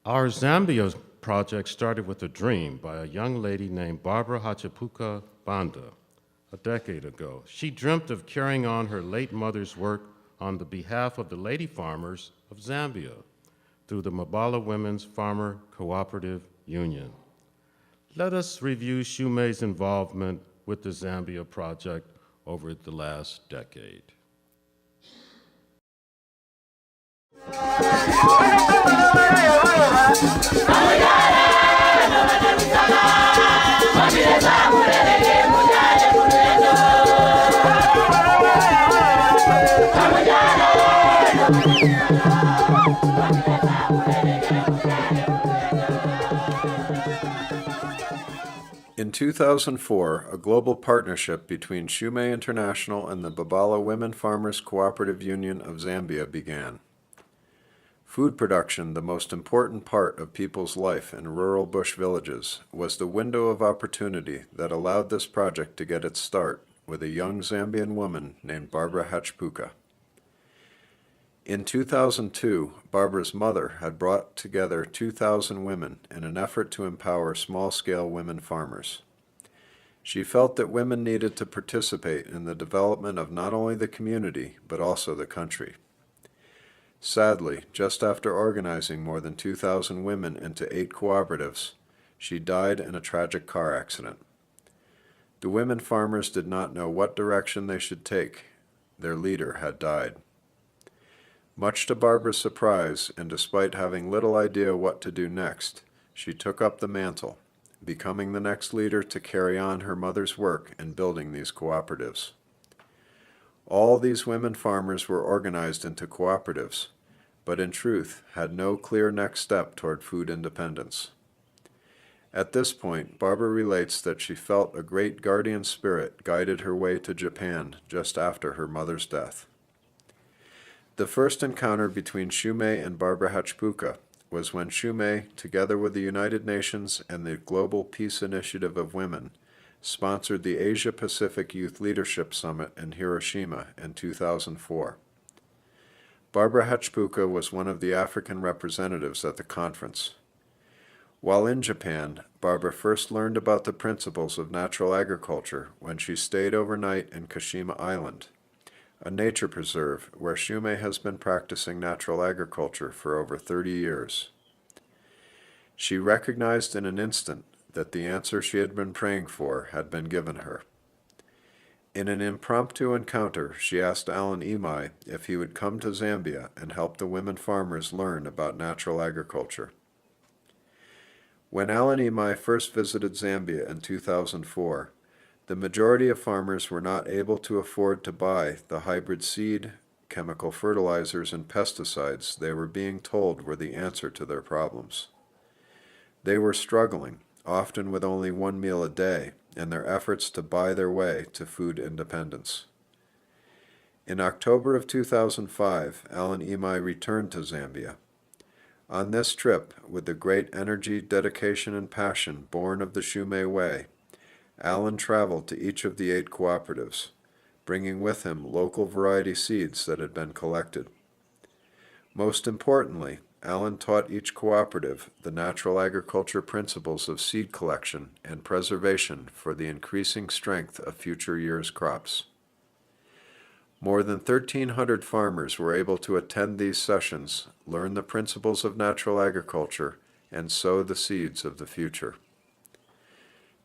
Our Zambia project started with a dream by a young lady named Barbara Hachipuka Banda a decade ago. She dreamt of carrying on her late mother's work on the behalf of the lady farmers of Zambia through the Mabala Women's Farmer Cooperative Union. Let us review Shumei's involvement with the Zambia project over the last decade. In 2004, a global partnership between Shumei International and the Babala Women Farmers Cooperative Union of Zambia began. Food production, the most important part of people's life in rural bush villages, was the window of opportunity that allowed this project to get its start with a young Zambian woman named Barbara Hachipuka. In 2002, Barbara's mother had brought together 2,000 women in an effort to empower small-scale women farmers. She felt that women needed to participate in the development of not only the community, but also the country. Sadly, just after organizing more than 2,000 women into 8 cooperatives, she died in a tragic car accident. The women farmers did not know what direction they should take. Their leader had died. Much to Barbara's surprise, and despite having little idea what to do next, she took up the mantle, becoming the next leader to carry on her mother's work in building these cooperatives. All these women farmers were organized into cooperatives, but in truth had no clear next step toward food independence. At this point, Barbara relates that she felt a great guardian spirit guided her way to Japan just after her mother's death. The first encounter between Shumei and Barbara Hachipuka was when Shumei, together with the United Nations and the Global Peace Initiative of Women, sponsored the Asia-Pacific Youth Leadership Summit in Hiroshima in 2004. Barbara Hachipuka was one of the African representatives at the conference. While in Japan, Barbara first learned about the principles of natural agriculture when she stayed overnight in Kashima Island, a nature preserve where Shumei has been practicing natural agriculture for over 30 years. She recognized in an instant that the answer she had been praying for had been given her. In an impromptu encounter, she asked Alan Imai if he would come to Zambia and help the women farmers learn about natural agriculture. When Alan Imai first visited Zambia in 2004, the majority of farmers were not able to afford to buy the hybrid seed, chemical fertilizers, and pesticides they were being told were the answer to their problems. They were struggling, often with only one meal a day, in their efforts to buy their way to food independence. In October of 2005, Alan Imai returned to Zambia. On this trip, with the great energy, dedication, and passion born of the Shumei Way, Alan traveled to each of the 8 cooperatives, bringing with him local variety seeds that had been collected. Most importantly, Alan taught each cooperative the natural agriculture principles of seed collection and preservation for the increasing strength of future years' crops. More than 1,300 farmers were able to attend these sessions, learn the principles of natural agriculture, and sow the seeds of the future.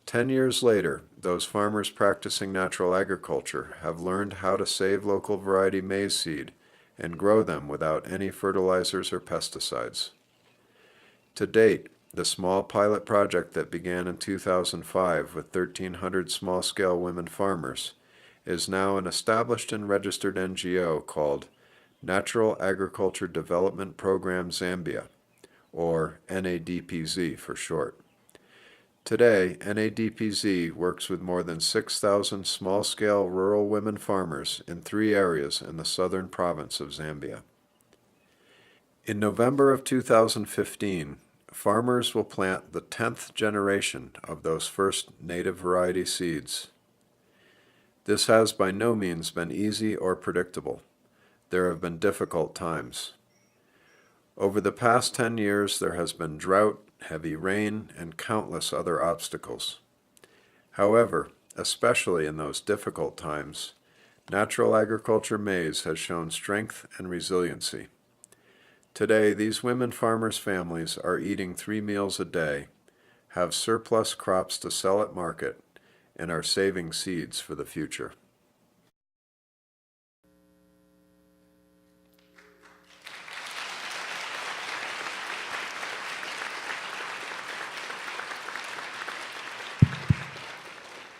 10 years later, those farmers practicing natural agriculture have learned how to save local variety maize seed and grow them without any fertilizers or pesticides. To date, the small pilot project that began in 2005 with 1,300 small-scale women farmers is now an established and registered NGO called Natural Agriculture Development Program Zambia, or NADPZ for short. Today, NADPZ works with more than 6,000 small-scale rural women farmers in 3 areas in the southern province of Zambia. In November of 2015, farmers will plant the 10th generation of those first native variety seeds. This has by no means been easy or predictable. There have been difficult times. Over the past 10 years, there has been drought, heavy rain, and countless other obstacles. However, especially in those difficult times, natural agriculture maize has shown strength and resiliency. Today, these women farmers' families are eating 3 meals a day, have surplus crops to sell at market, and are saving seeds for the future.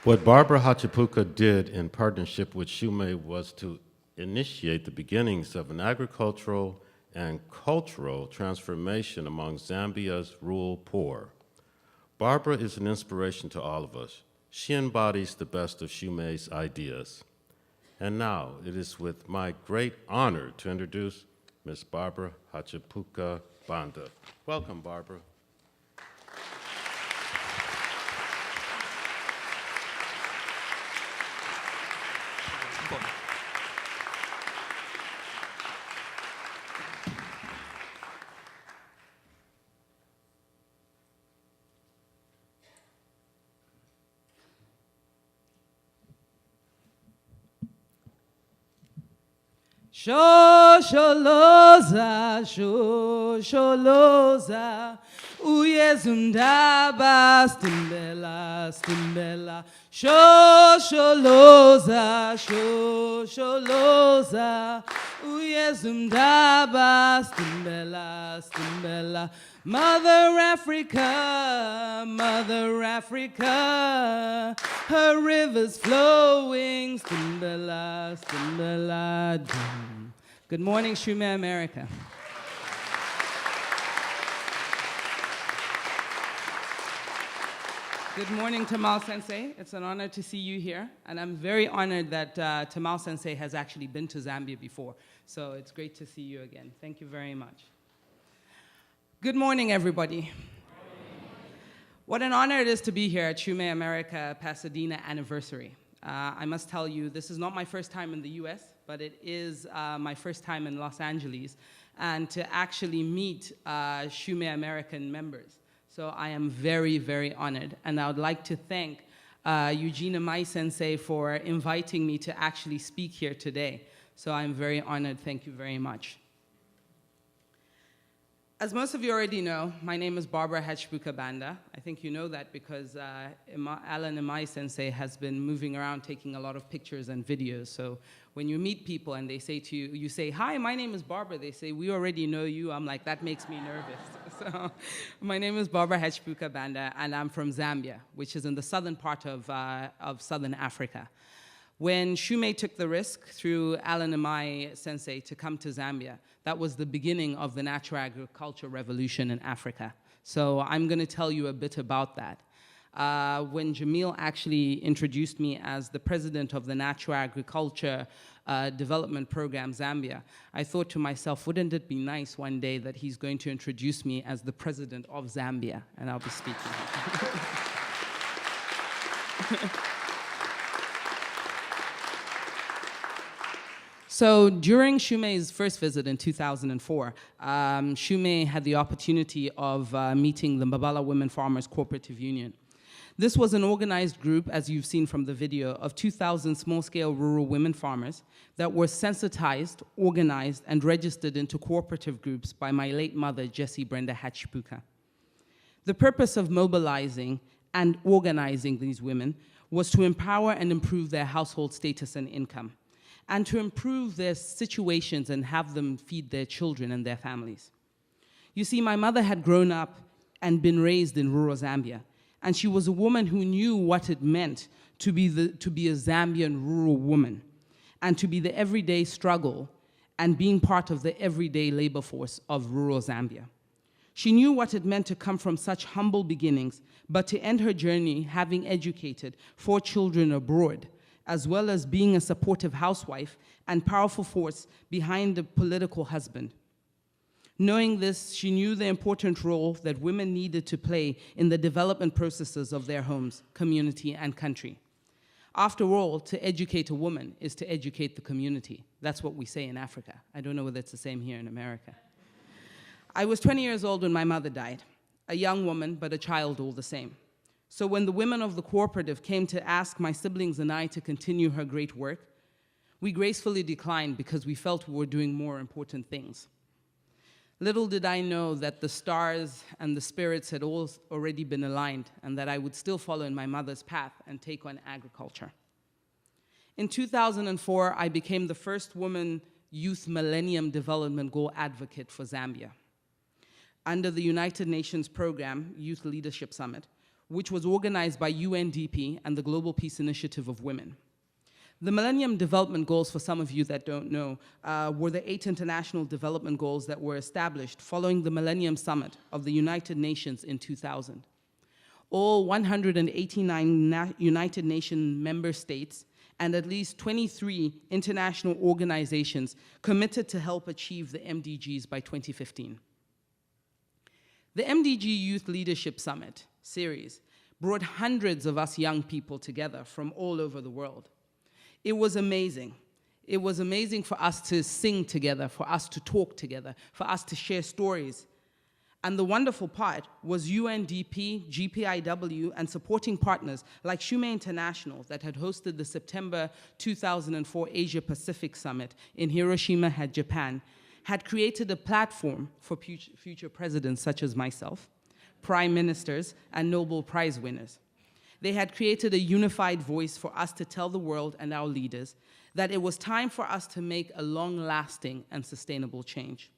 What Barbara Hachipuka did in partnership with Shumei was to initiate the beginnings of an agricultural and cultural transformation among Zambia's rural poor. Barbara is an inspiration to all of us. She embodies the best of Shumei's ideas. And now it is with my great honor to introduce Ms. Barbara Hachipuka Banda. Welcome, Barbara. Shosholoza, shosholoza, uyezundaba, stimbela, stimbela. Shosholoza, shosholoza, uyezundaba, stimbela, stimbela. Mother Africa, her rivers flowing, stimbela, stimbela, dum. Good morning, Shumei, America. Good morning, Tamal Sensei. It's an honor to see you here, and I'm very honored that Tamal Sensei has actually been to Zambia before, so it's great to see you again. Thank you very much. Good morning, everybody. What an honor it is to be here at Shumei America Pasadena anniversary. I must tell you, this is not my first time in the US, but it is my first time in Los Angeles, and to actually meet Shumei American members. So I am very, very honored, and I would like to thank Eugenia Mai Sensei for inviting me to actually speak here today. So I'm very honored, thank you very much. As most of you already know, my name is Barbara Hachipuka Banda. I think you know that because Alan Imai Sensei has been moving around taking a lot of pictures and videos. So when you meet people and they say to you, you say, "Hi, my name is Barbara." They say, "We already know you." I'm like, that makes me nervous. So my name is Barbara Hachipuka Banda, and I'm from Zambia, which is in the southern part of southern Africa. When Shumei took the risk through Alan Imai Sensei to come to Zambia, that was the beginning of the natural agriculture revolution in Africa. So I'm going to tell you a bit about that. When Jamil actually introduced me as the president of the Natural Agriculture Development Program Zambia, I thought to myself, wouldn't it be nice one day that he's going to introduce me as the president of Zambia, and I'll be speaking. So during Shumei's first visit in 2004, Shumei had the opportunity of meeting the Mbabala Women Farmers Cooperative Union. This was an organized group, as you've seen from the video, of 2,000 small-scale rural women farmers that were sensitized, organized, and registered into cooperative groups by my late mother, Jessie Brenda Hachipuka. The purpose of mobilizing and organizing these women was to empower and improve their household status and income, and to improve their situations and have them feed their children and their families. You see, my mother had grown up and been raised in rural Zambia, and she was a woman who knew what it meant to be a Zambian rural woman, and to be the everyday struggle and being part of the everyday labor force of rural Zambia. She knew what it meant to come from such humble beginnings, but to end her journey having educated 4 children abroad, as well as being a supportive housewife and powerful force behind a political husband. Knowing this, she knew the important role that women needed to play in the development processes of their homes, community, and country. After all, to educate a woman is to educate the community. That's what we say in Africa. I don't know whether it's the same here in America. I was 20 years old when my mother died, a young woman, but a child all the same. So when the women of the cooperative came to ask my siblings and I to continue her great work, we gracefully declined because we felt we were doing more important things. Little did I know that the stars and the spirits had all already been aligned and that I would still follow in my mother's path and take on agriculture. In 2004, I became the first woman youth Millennium Development Goal advocate for Zambia under the United Nations program, Youth Leadership Summit, which was organized by UNDP and the Global Peace Initiative of Women. The Millennium Development Goals, for some of you that don't know, were the 8 international development goals that were established following the Millennium Summit of the United Nations in 2000. All 189 United Nations member states and at least 23 international organizations committed to help achieve the MDGs by 2015. The MDG Youth Leadership Summit series brought hundreds of us young people together from all over the world. It was amazing. It was amazing for us to sing together, for us to talk together, for us to share stories. And the wonderful part was UNDP, GPIW, and supporting partners like Shumei International that had hosted the September 2004 Asia Pacific Summit in Hiroshima, Japan, had created a platform for future presidents such as myself, prime ministers, and Nobel Prize winners. They had created a unified voice for us to tell the world and our leaders that it was time for us to make a long-lasting and sustainable change.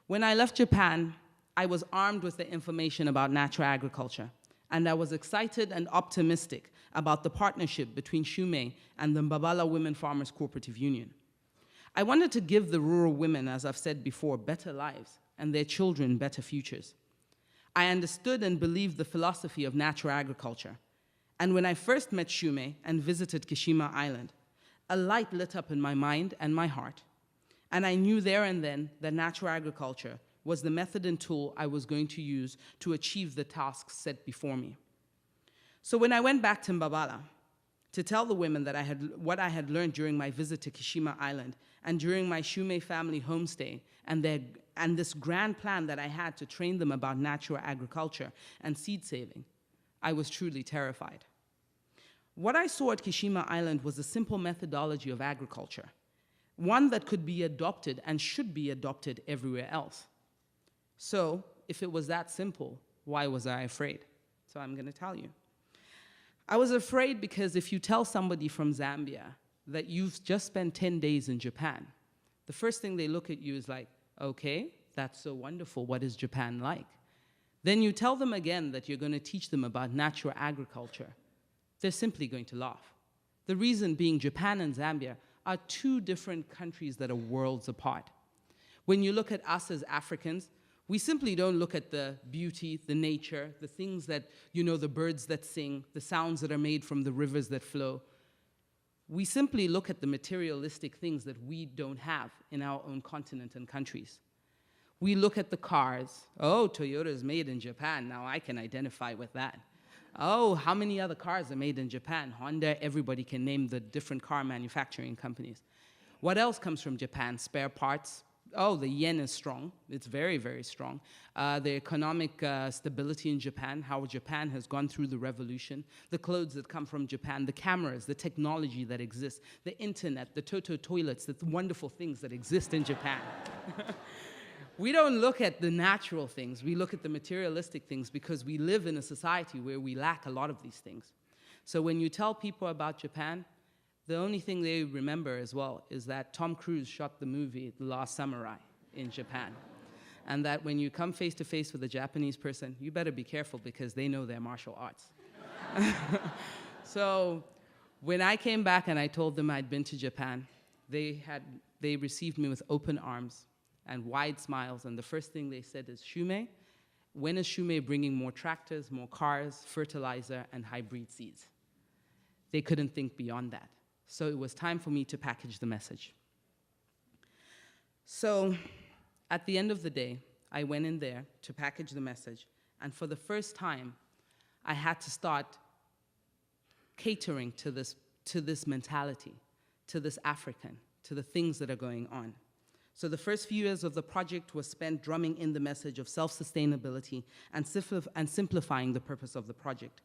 When I left Japan, I was armed with the information about natural agriculture, and I was excited and optimistic about the partnership between Shumei and the Mbabala Women Farmers Cooperative Union. I wanted to give the rural women, as I've said before, better lives and their children better futures. I understood and believed the philosophy of natural agriculture. And when I first met Shumei and visited Kishima Island, a light lit up in my mind and my heart. And I knew there and then that natural agriculture was the method and tool I was going to use to achieve the tasks set before me. So when I went back to Mbabala to tell the women that what I had learned during my visit to Kishima Island and during my Shumei family homestay and this grand plan that I had to train them about natural agriculture and seed saving, I was truly terrified. What I saw at Kishima Island was a simple methodology of agriculture, one that could be adopted and should be adopted everywhere else. So, if it was that simple, why was I afraid? So I'm going to tell you. I was afraid because if you tell somebody from Zambia that you've just spent 10 days in Japan, the first thing they look at you is like, okay, that's so wonderful. What is Japan like? Then you tell them again that you're going to teach them about natural agriculture. They're simply going to laugh. The reason being Japan and Zambia are two different countries that are worlds apart. When you look at us as Africans, we simply don't look at the beauty, the nature, the things that, the birds that sing, the sounds that are made from the rivers that flow. We simply look at the materialistic things that we don't have in our own continent and countries. We look at the cars. Oh, Toyota is made in Japan. Now I can identify with that. Oh, how many other cars are made in Japan? Honda, everybody can name the different car manufacturing companies. What else comes from Japan? Spare parts. Oh, the yen is strong. It's very, very strong. The economic stability in Japan, how Japan has gone through the revolution, the clothes that come from Japan, the cameras, the technology that exists, the internet, the Toto toilets, the wonderful things that exist in Japan. We don't look at the natural things. We look at the materialistic things because we live in a society where we lack a lot of these things. So when you tell people about Japan, the only thing they remember as well is that Tom Cruise shot the movie The Last Samurai in Japan. And that when you come face to face with a Japanese person, you better be careful because they know their martial arts. So when I came back and I told them I'd been to Japan, they received me with open arms and wide smiles. And the first thing they said is, Shumei, when is Shumei bringing more tractors, more cars, fertilizer, and hybrid seeds? They couldn't think beyond that. So it was time for me to package the message. So at the end of the day, I went in there to package the message, and for the first time, I had to start catering to this mentality, to this African, to the things that are going on. So the first few years of the project was spent drumming in the message of self-sustainability and simplifying the purpose of the project.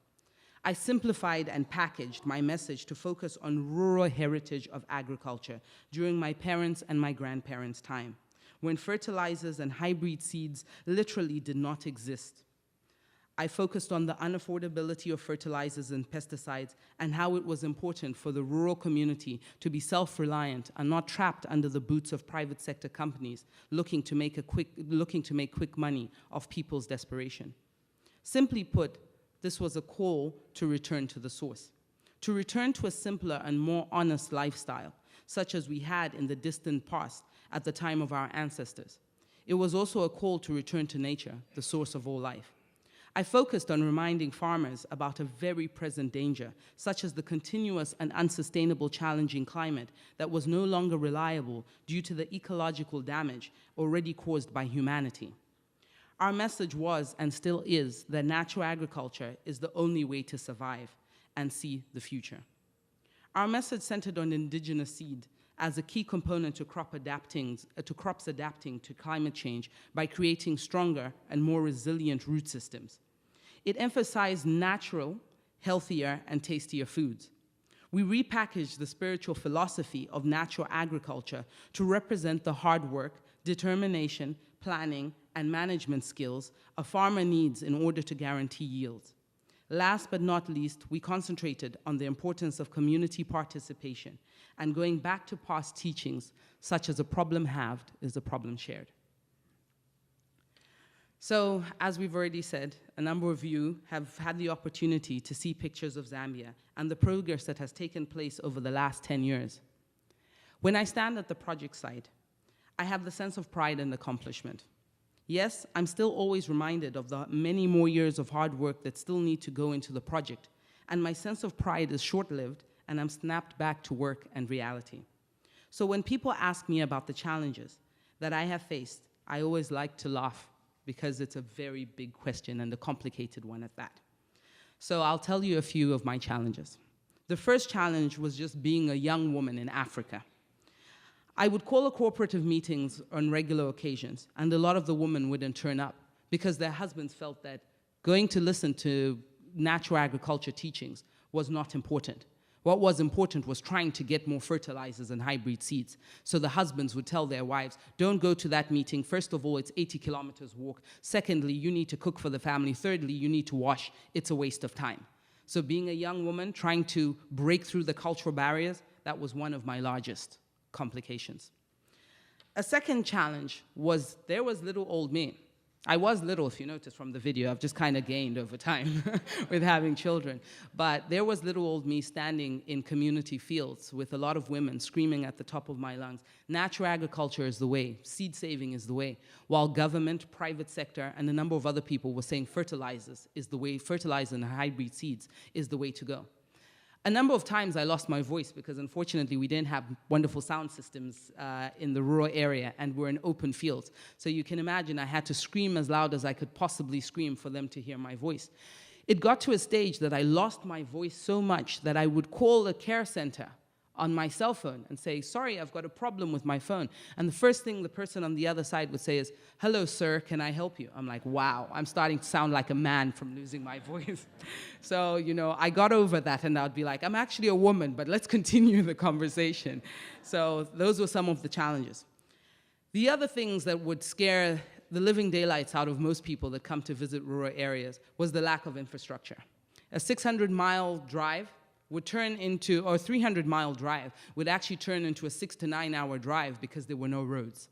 I simplified and packaged my message to focus on rural heritage of agriculture during my parents' and my grandparents' time, when fertilizers and hybrid seeds literally did not exist. I focused on the unaffordability of fertilizers and pesticides and how it was important for the rural community to be self-reliant and not trapped under the boots of private sector companies looking to make quick money off people's desperation. Simply put, this was a call to return to the source, to return to a simpler and more honest lifestyle, such as we had in the distant past at the time of our ancestors. It was also a call to return to nature, the source of all life. I focused on reminding farmers about a very present danger, such as the continuous and unsustainable challenging climate that was no longer reliable due to the ecological damage already caused by humanity. Our message was, and still is, that natural agriculture is the only way to survive and see the future. Our message centered on indigenous seed as a key component to crops adapting to climate change by creating stronger and more resilient root systems. It emphasized natural, healthier, and tastier foods. We repackaged the spiritual philosophy of natural agriculture to represent the hard work, determination, planning, and management skills a farmer needs in order to guarantee yields. Last but not least, we concentrated on the importance of community participation and going back to past teachings, such as a problem halved is a problem shared. So, as we've already said, a number of you have had the opportunity to see pictures of Zambia and the progress that has taken place over the last 10 years. When I stand at the project site, I have the sense of pride and accomplishment. Yes, I'm still always reminded of the many more years of hard work that still need to go into the project, and my sense of pride is short-lived, and I'm snapped back to work and reality. So when people ask me about the challenges that I have faced, I always like to laugh, because it's a very big question and a complicated one at that. So I'll tell you a few of my challenges. The first challenge was just being a young woman in Africa. I would call cooperative meetings on regular occasions, and a lot of the women wouldn't turn up because their husbands felt that going to listen to natural agriculture teachings was not important. What was important was trying to get more fertilizers and hybrid seeds. So the husbands would tell their wives, don't go to that meeting. First of all, it's 80 kilometers walk. Secondly, you need to cook for the family. Thirdly, you need to wash. It's a waste of time. So being a young woman trying to break through the cultural barriers, that was one of my largest complications. A second challenge was there was little old me. I was little, if you notice from the video. I've just kind of gained over time with having children. But there was little old me standing in community fields with a lot of women screaming at the top of my lungs, natural agriculture is the way, seed saving is the way, while government, private sector, and a number of other people were saying fertilizers is the way, fertilizer and hybrid seeds is the way to go. A number of times I lost my voice because unfortunately we didn't have wonderful sound systems in the rural area and we're in open fields. So you can imagine I had to scream as loud as I could possibly scream for them to hear my voice. It got to a stage that I lost my voice so much that I would call a care center on my cell phone and say, sorry, I've got a problem with my phone. And the first thing the person on the other side would say is, hello, sir, can I help you? I'm like, wow, I'm starting to sound like a man from losing my voice. So, you know, I got over that and I'd be like, I'm actually a woman, but let's continue the conversation. So those were some of the challenges. The other things that would scare the living daylights out of most people that come to visit rural areas was the lack of infrastructure. A 600-mile drive would turn into, or 300-mile drive, would actually turn into a 6 to 9 hour drive because there were no roads.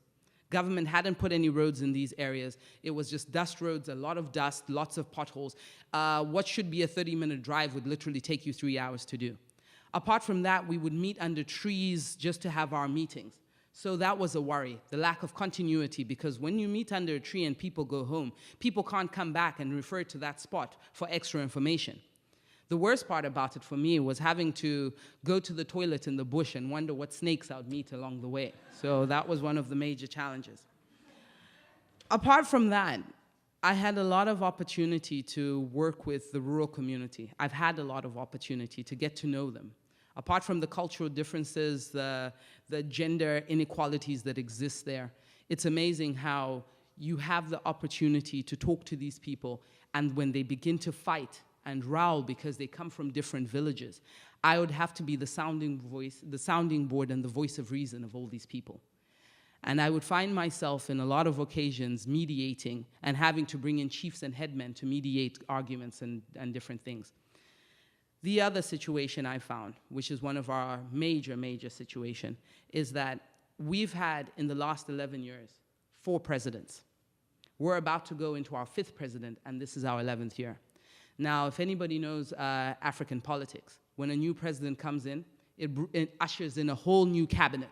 Government hadn't put any roads in these areas. It was just dust roads, a lot of dust, lots of potholes. What should be a 30-minute drive would literally take you 3 hours to do. Apart from that, we would meet under trees just to have our meetings. So that was a worry, the lack of continuity, because when you meet under a tree and people go home, people can't come back and refer to that spot for extra information. The worst part about it for me was having to go to the toilet in the bush and wonder what snakes I would meet along the way. So that was one of the major challenges. Apart from that, I had a lot of opportunity to work with the rural community. I've had a lot of opportunity to get to know them. Apart from the cultural differences, the gender inequalities that exist there, it's amazing how you have the opportunity to talk to these people, and when they begin to fight and row because they come from different villages, I would have to be the sounding voice, the sounding board and the voice of reason of all these people. And I would find myself in a lot of occasions mediating and having to bring in chiefs and headmen to mediate arguments and different things. The other situation I found, which is one of our major situation, is that we've had, in the last 11 years, 4 presidents. We're about to go into our 5th president, and this is our 11th year. Now, if anybody knows African politics, when a new president comes in, it ushers in a whole new cabinet,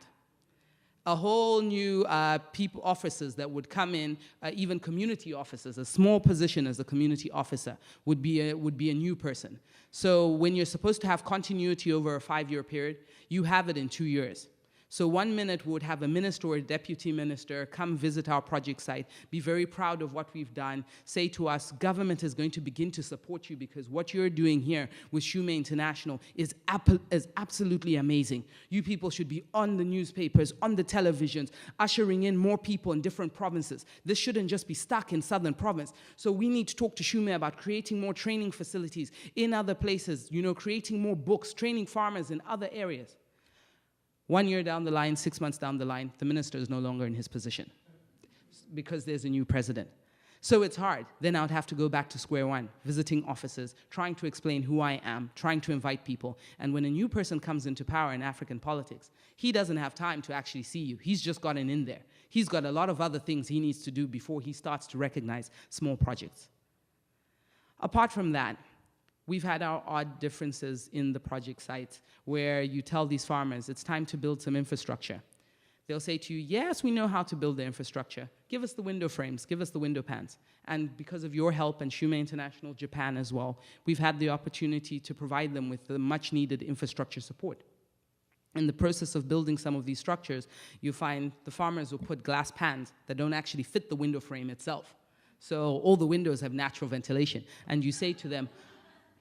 a whole new officers that would come in, even community officers. A small position as a community officer would be a new person. So when you're supposed to have continuity over a 5-year period, you have it in 2 years. So one minute we would have a minister or a deputy minister come visit our project site, be very proud of what we've done, say to us, government is going to begin to support you because what you're doing here with Shumei International is absolutely amazing. You people should be on the newspapers, on the televisions, ushering in more people in different provinces. This shouldn't just be stuck in Southern Province. So we need to talk to Shumei about creating more training facilities in other places, creating more books, training farmers in other areas. 1 year down the line, 6 months down the line, the minister is no longer in his position because there's a new president. So it's hard. Then I would have to go back to square one, visiting offices, trying to explain who I am, trying to invite people. And when a new person comes into power in African politics, he doesn't have time to actually see you. He's just gotten in there. He's got a lot of other things he needs to do before he starts to recognize small projects. Apart from that, we've had our odd differences in the project sites where you tell these farmers it's time to build some infrastructure. They'll say to you, yes, we know how to build the infrastructure. Give us the window frames, give us the window pans. And because of your help and Shumei International Japan as well, we've had the opportunity to provide them with the much needed infrastructure support. In the process of building some of these structures, you find the farmers will put glass pans that don't actually fit the window frame itself. So all the windows have natural ventilation. And you say to them,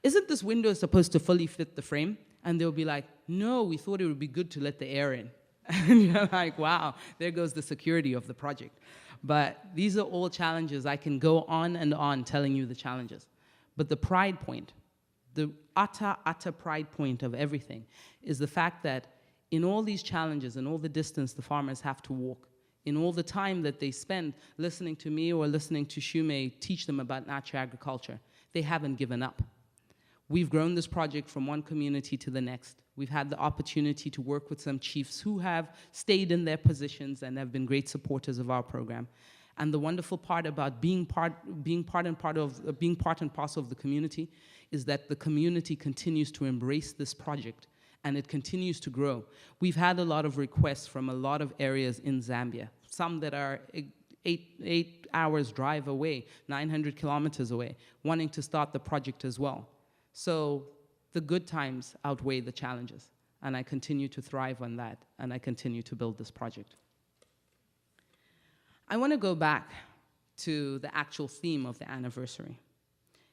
isn't this window supposed to fully fit the frame? And they'll be like, no, we thought it would be good to let the air in. And you're like, wow, there goes the security of the project. But these are all challenges. I can go on and on telling you the challenges. But the pride point, the utter pride point of everything is the fact that in all these challenges and all the distance the farmers have to walk, in all the time that they spend listening to me or listening to Shumei teach them about natural agriculture, they haven't given up. We've grown this project from one community to the next. We've had the opportunity to work with some chiefs who have stayed in their positions and have been great supporters of our program. And the wonderful part about being part and parcel of the community is that the community continues to embrace this project and it continues to grow. We've had a lot of requests from a lot of areas in Zambia, some that are eight hours drive away, 900 kilometers away, wanting to start the project as well. So the good times outweigh the challenges, and I continue to thrive on that, and I continue to build this project. I want to go back to the actual theme of the anniversary.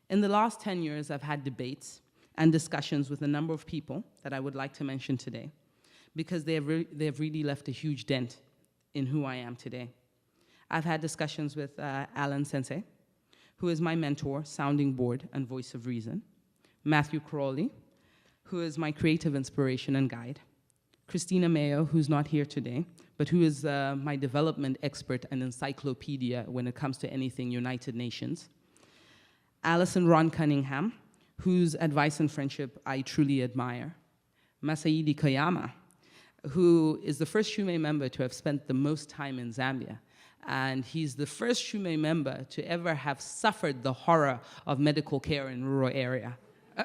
In the last 10 years, I've had debates and discussions with a number of people that I would like to mention today, because they have really left a huge dent in who I am today. I've had discussions with Alan Sensei, who is my mentor, sounding board, and voice of reason. Matthew Crawley, who is my creative inspiration and guide. Christina Mayo, who's not here today, but who is my development expert and encyclopedia when it comes to anything United Nations. Alison Ron Cunningham, whose advice and friendship I truly admire. Masaidi Koyama, who is the first Shumei member to have spent the most time in Zambia. And he's the first Shumei member to ever have suffered the horror of medical care in rural area.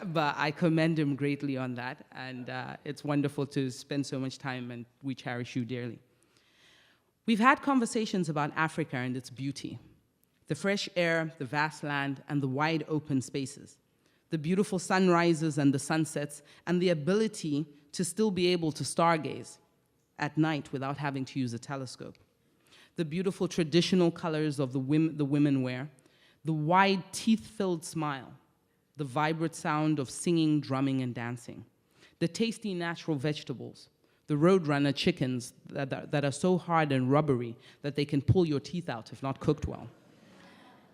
But I commend him greatly on that, and it's wonderful to spend so much time, and we cherish you dearly. We've had conversations about Africa and its beauty, the fresh air, the vast land, and the wide open spaces, the beautiful sunrises and the sunsets, and the ability to still be able to stargaze at night without having to use a telescope, the beautiful traditional colors of the women wear, the wide teeth-filled smile, the vibrant sound of singing, drumming, and dancing, the tasty natural vegetables, the roadrunner chickens that are so hard and rubbery that they can pull your teeth out if not cooked well.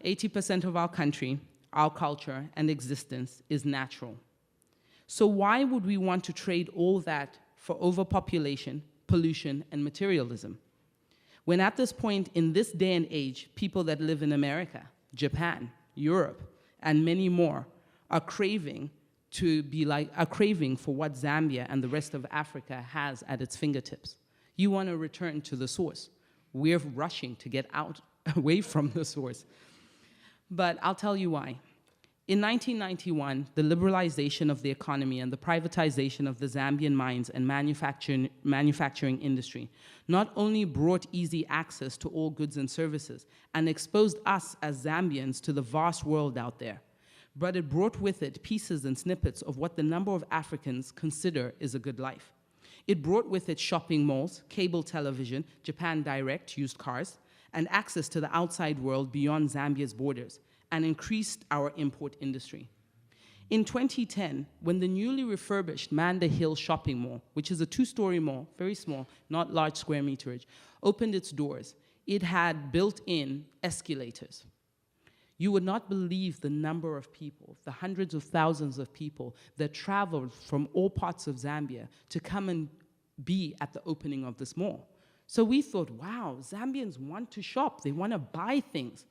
80% of our country, our culture, and existence is natural. So why would we want to trade all that for overpopulation, pollution, and materialism? When at this point in this day and age, people that live in America, Japan, Europe, and many more are craving for what Zambia and the rest of Africa has at its fingertips. You want to return to the source. We're rushing to get out away from the source. But I'll tell you why. In 1991, the liberalization of the economy and the privatization of the Zambian mines and manufacturing industry not only brought easy access to all goods and services and exposed us as Zambians to the vast world out there, but it brought with it pieces and snippets of what the number of Africans consider is a good life. It brought with it shopping malls, cable television, Japan Direct, used cars, and access to the outside world beyond Zambia's borders, and increased our import industry. In 2010, when the newly refurbished Banda Hill shopping mall, which is a 2-story mall, very small, not large square meterage, opened its doors, it had built-in escalators. You would not believe the number of people, the hundreds of thousands of people that traveled from all parts of Zambia to come and be at the opening of this mall. So we thought, wow, Zambians want to shop, they want to buy things.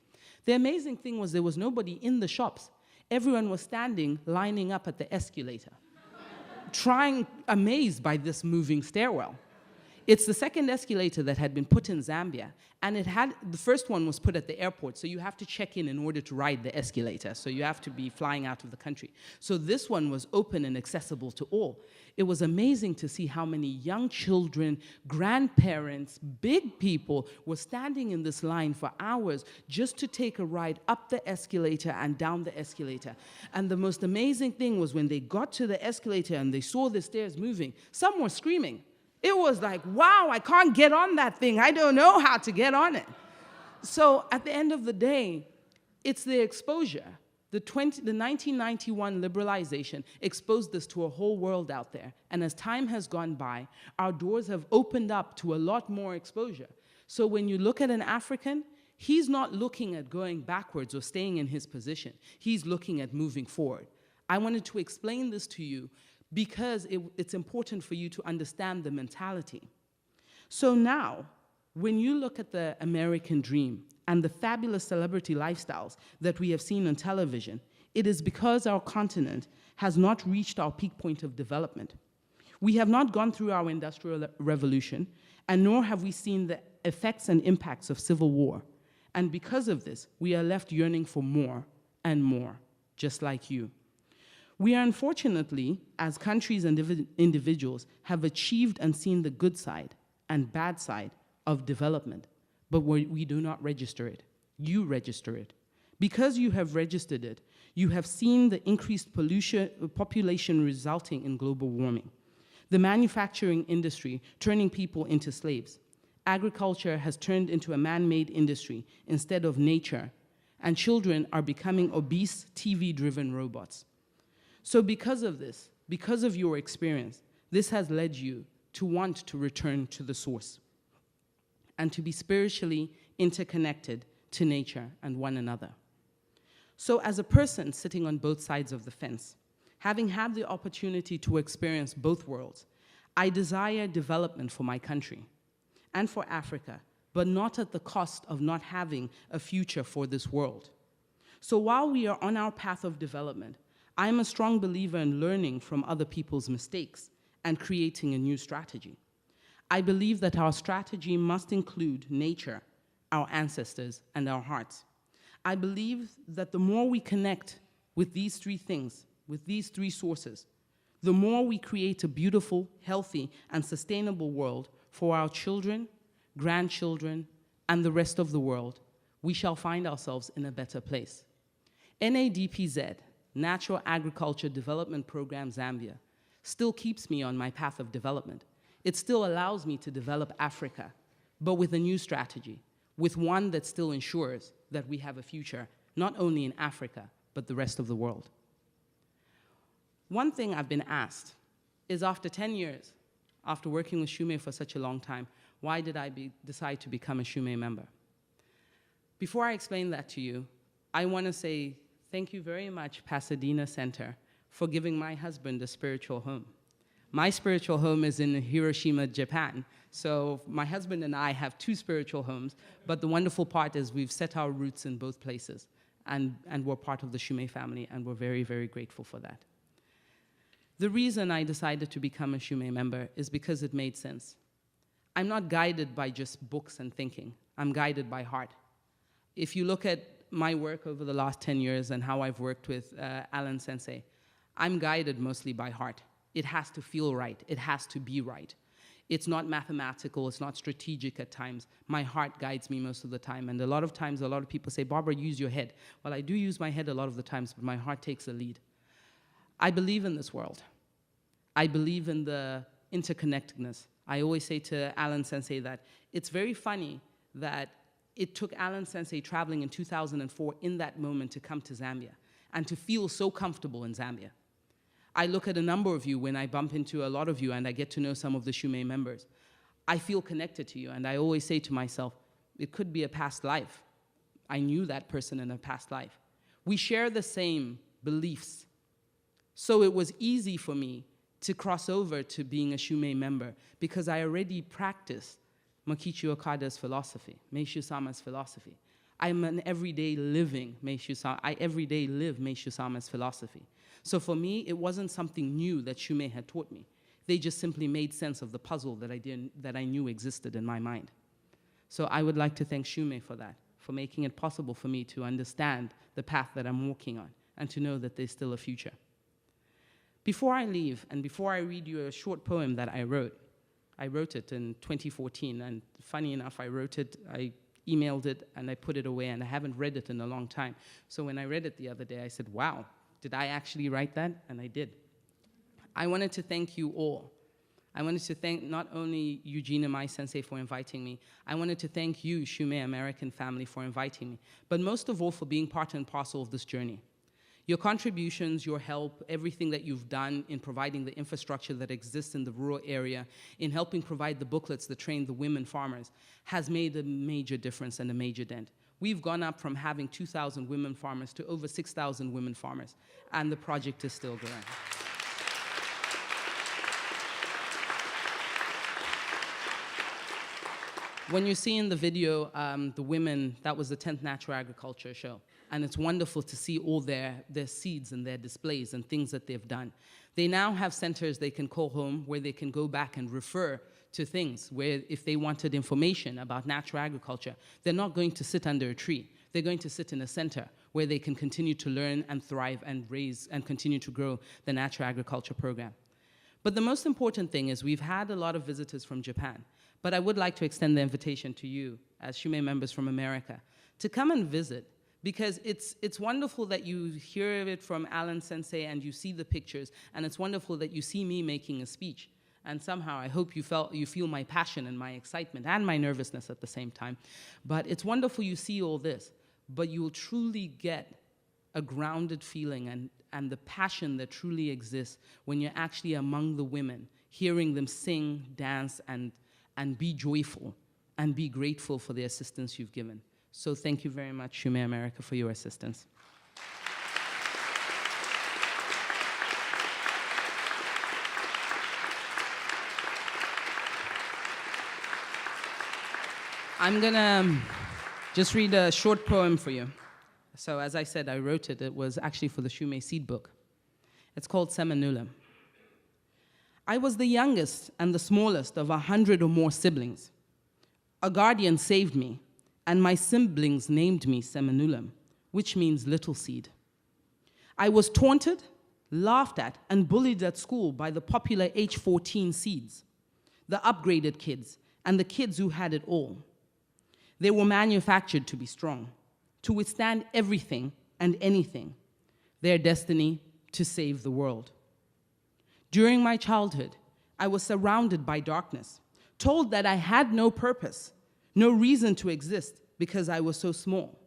The amazing thing was there was nobody in the shops. Everyone was standing, lining up at the escalator, amazed by this moving stairwell. It's the second escalator that had been put in Zambia, and the first one was put at the airport, so you have to check in order to ride the escalator, so you have to be flying out of the country. So this one was open and accessible to all. It was amazing to see how many young children, grandparents, big people were standing in this line for hours just to take a ride up the escalator and down the escalator. And the most amazing thing was when they got to the escalator and they saw the stairs moving, some were screaming. It was like, wow, I can't get on that thing. I don't know how to get on it. So at the end of the day, it's the exposure. The 1991 liberalization exposed this to a whole world out there. And as time has gone by, our doors have opened up to a lot more exposure. So when you look at an African, he's not looking at going backwards or staying in his position. He's looking at moving forward. I wanted to explain this to you because it's important for you to understand the mentality. So now, when you look at the American dream and the fabulous celebrity lifestyles that we have seen on television, it is because our continent has not reached our peak point of development. We have not gone through our industrial revolution, and nor have we seen the effects and impacts of civil war. And because of this, we are left yearning for more and more, just like you. We are unfortunately, as countries and individuals, have achieved and seen the good side and bad side of development, but we do not register it. You register it. Because you have registered it, you have seen the increased population resulting in global warming, the manufacturing industry turning people into slaves. Agriculture has turned into a man-made industry instead of nature, and children are becoming obese, TV-driven robots. So because of this, because of your experience, this has led you to want to return to the source and to be spiritually interconnected to nature and one another. So as a person sitting on both sides of the fence, having had the opportunity to experience both worlds, I desire development for my country and for Africa, but not at the cost of not having a future for this world. So while we are on our path of development, I'm a strong believer in learning from other people's mistakes and creating a new strategy. I believe that our strategy must include nature, our ancestors, and our hearts. I believe that the more we connect with these three things, with these three sources, the more we create a beautiful, healthy, and sustainable world for our children, grandchildren, and the rest of the world, we shall find ourselves in a better place. NADPZ, Natural Agriculture Development Program Zambia, still keeps me on my path of development. It still allows me to develop Africa, but with a new strategy, with one that still ensures that we have a future, not only in Africa, but the rest of the world. One thing I've been asked is after 10 years, after working with Shumei for such a long time, why did I decide to become a Shumei member? Before I explain that to you, I want to say thank you very much, Pasadena Center, for giving my husband a spiritual home. My spiritual home is in Hiroshima, Japan. So my husband and I have two spiritual homes, but the wonderful part is we've set our roots in both places, and we're part of the Shumei family, and we're very, very grateful for that. The reason I decided to become a Shumei member is because it made sense. I'm not guided by just books and thinking. I'm guided by heart. If you look at my work over the last 10 years and how I've worked with Alan Sensei, I'm guided mostly by heart. It has to feel right. It has to be right. It's not mathematical. It's not strategic at times. My heart guides me most of the time. And a lot of times, a lot of people say, Barbara, use your head. Well, I do use my head a lot of the times, but my heart takes the lead. I believe in this world. I believe in the interconnectedness. I always say to Alan Sensei that it's very funny that it took Alan Sensei traveling in 2004 in that moment to come to Zambia and to feel so comfortable in Zambia. I look at a number of you when I bump into a lot of you and I get to know some of the Shumei members. I feel connected to you, and I always say to myself, it could be a past life. I knew that person in a past life. We share the same beliefs. So it was easy for me to cross over to being a Shumei member because I already practiced Makichi Okada's philosophy, Meishu-sama's philosophy. I'm an everyday living Meishu-sama. I everyday live Meishu-sama's philosophy. So for me, it wasn't something new that Shumei had taught me. They just simply made sense of the puzzle that I knew existed in my mind. So I would like to thank Shumei for that, for making it possible for me to understand the path that I'm walking on and to know that there's still a future. Before I leave, and before I read you a short poem that I wrote it in 2014, and funny enough, I emailed it, and I put it away, and I haven't read it in a long time. So when I read it the other day, I said, wow, did I actually write that? And I did. I wanted to thank you all. I wanted to thank not only Eugene and my sensei for inviting me, I wanted to thank you, Shumei American family, for inviting me, but most of all for being part and parcel of this journey. Your contributions, your help, everything that you've done in providing the infrastructure that exists in the rural area, in helping provide the booklets that train the women farmers, has made a major difference and a major dent. We've gone up from having 2,000 women farmers to over 6,000 women farmers, and the project is still growing. When you see in the video the women, that was the 10th Natural Agriculture Show. And it's wonderful to see all their seeds and their displays and things that they've done. They now have centers they can call home where they can go back and refer to things where if they wanted information about natural agriculture, they're not going to sit under a tree. They're going to sit in a center where they can continue to learn and thrive and raise and continue to grow the natural agriculture program. But the most important thing is we've had a lot of visitors from Japan, but I would like to extend the invitation to you as Shumei members from America to come and visit, because it's wonderful that you hear it from Alan Sensei and you see the pictures, and it's wonderful that you see me making a speech. And somehow I hope you feel my passion and my excitement and my nervousness at the same time. But it's wonderful you see all this, but you will truly get a grounded feeling and the passion that truly exists when you're actually among the women, hearing them sing, dance, and be joyful and be grateful for the assistance you've given. So thank you very much, Shumei America, for your assistance. I'm gonna just read a short poem for you. So as I said, I wrote it. It was actually for the Shumei Seed Book. It's called Semanula. I was the youngest and the smallest of 100 or more siblings. A guardian saved me, and my siblings named me Semanula, which means little seed. I was taunted, laughed at, and bullied at school by the popular H14 seeds, the upgraded kids, and the kids who had it all. They were manufactured to be strong, to withstand everything and anything, their destiny to save the world. During my childhood, I was surrounded by darkness, told that I had no purpose, no reason to exist because I was so small.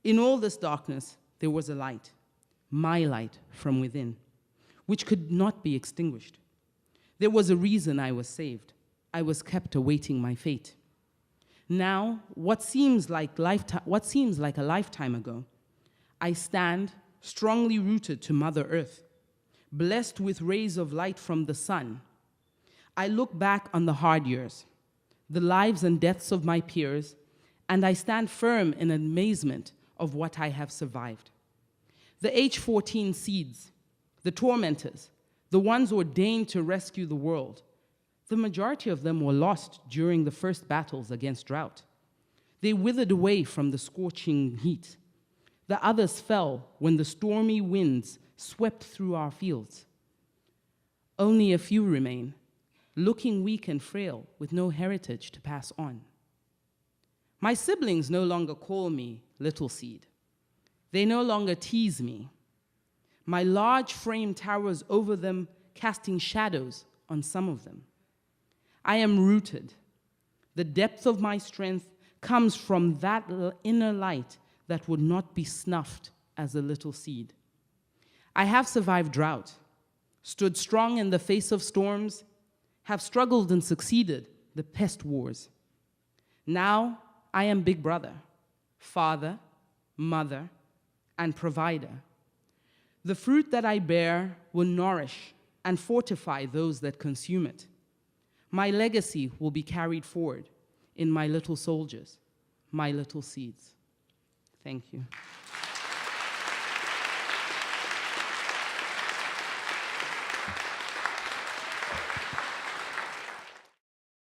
In all this darkness, there was a light, my light from within, which could not be extinguished. There was a reason I was saved. I was kept awaiting my fate. Now, what seems like a lifetime ago, I stand strongly rooted to Mother Earth, blessed with rays of light from the sun. I look back on the hard years, the lives and deaths of my peers, and I stand firm in amazement of what I have survived. The H-14 seeds, the tormentors, the ones ordained to rescue the world, the majority of them were lost during the first battles against drought. They withered away from the scorching heat. The others fell when the stormy winds swept through our fields. Only a few remain, looking weak and frail with no heritage to pass on. My siblings no longer call me little seed. They no longer tease me. My large frame towers over them, casting shadows on some of them. I am rooted. The depth of my strength comes from that inner light that would not be snuffed as a little seed. I have survived drought, stood strong in the face of storms, have struggled and succeeded the pest wars. Now I am big brother, father, mother, and provider. The fruit that I bear will nourish and fortify those that consume it. My legacy will be carried forward in my little soldiers, my little seeds. Thank you.